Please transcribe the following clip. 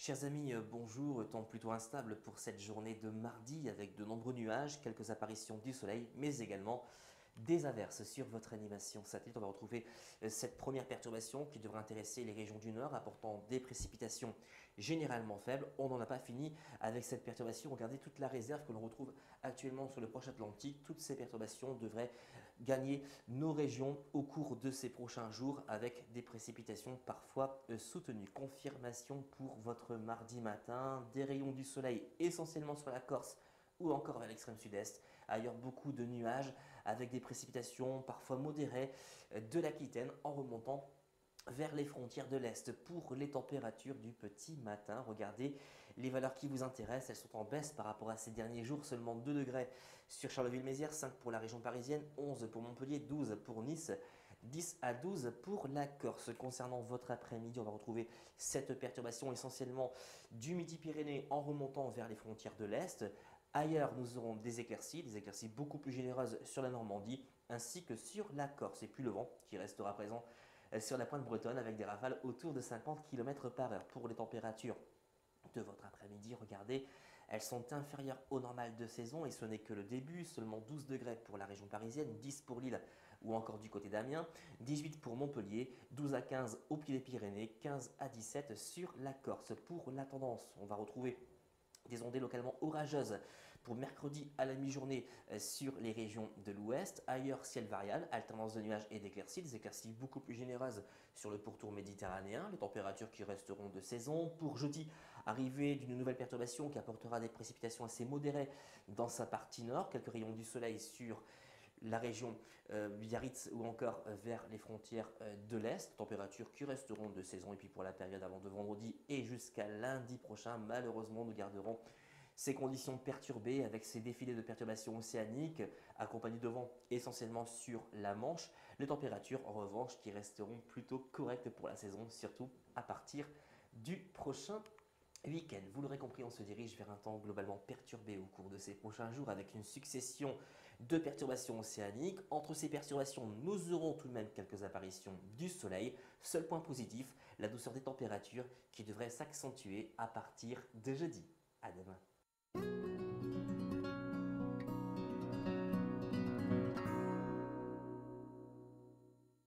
Chers amis, bonjour. Temps plutôt instable pour cette journée de mardi avec de nombreux nuages, quelques apparitions du soleil, mais également des averses sur votre animation satellite. On va retrouver cette première perturbation qui devrait intéresser les régions du nord, apportant des précipitations généralement faibles. On n'en a pas fini avec cette perturbation. Regardez toute la réserve que l'on retrouve actuellement sur le proche Atlantique. Toutes ces perturbations devraient gagner nos régions au cours de ces prochains jours avec des précipitations parfois soutenues. Confirmation pour votre mardi matin, des rayons du soleil essentiellement sur la Corse ou encore vers l'extrême sud-est. Ailleurs, beaucoup de nuages avec des précipitations parfois modérées de l'Aquitaine en remontant vers les frontières de l'Est. Pour les températures du petit matin, regardez les valeurs qui vous intéressent, elles sont en baisse par rapport à ces derniers jours, seulement 2 degrés sur Charleville-Mézières, 5 pour la région parisienne, 11 pour Montpellier, 12 pour Nice, 10 à 12 pour la Corse. Concernant votre après-midi, on va retrouver cette perturbation essentiellement du Midi-Pyrénées en remontant vers les frontières de l'Est. Ailleurs, nous aurons des éclaircies beaucoup plus généreuses sur la Normandie ainsi que sur la Corse. Et puis le vent qui restera présent sur la pointe bretonne avec des rafales autour de 50 km par heure. Pour les températures de votre après-midi, regardez, elles sont inférieures au normal de saison et ce n'est que le début, seulement 12 degrés pour la région parisienne, 10 pour Lille ou encore du côté d'Amiens, 18 pour Montpellier, 12 à 15 au pied des Pyrénées, 15 à 17 sur la Corse. Pour la tendance, on va retrouver des ondées localement orageuses pour mercredi à la mi-journée sur les régions de l'ouest. Ailleurs, ciel variable, alternance de nuages et d'éclaircies. Des éclaircies beaucoup plus généreuses sur le pourtour méditerranéen. Les températures qui resteront de saison. Pour jeudi, arrivée d'une nouvelle perturbation qui apportera des précipitations assez modérées dans sa partie nord. Quelques rayons du soleil sur la région Biarritz ou encore vers les frontières de l'Est. Températures qui resteront de saison. Et puis pour la période avant de vendredi et jusqu'à lundi prochain, malheureusement, nous garderons ces conditions perturbées avec ces défilés de perturbations océaniques accompagnés de vent essentiellement sur la Manche. Les températures en revanche qui resteront plutôt correctes pour la saison, surtout à partir du prochain week-end. Vous l'aurez compris, on se dirige vers un temps globalement perturbé au cours de ces prochains jours avec une succession de perturbations océaniques. Entre ces perturbations, nous aurons tout de même quelques apparitions du soleil. Seul point positif, la douceur des températures qui devrait s'accentuer à partir de jeudi. À demain.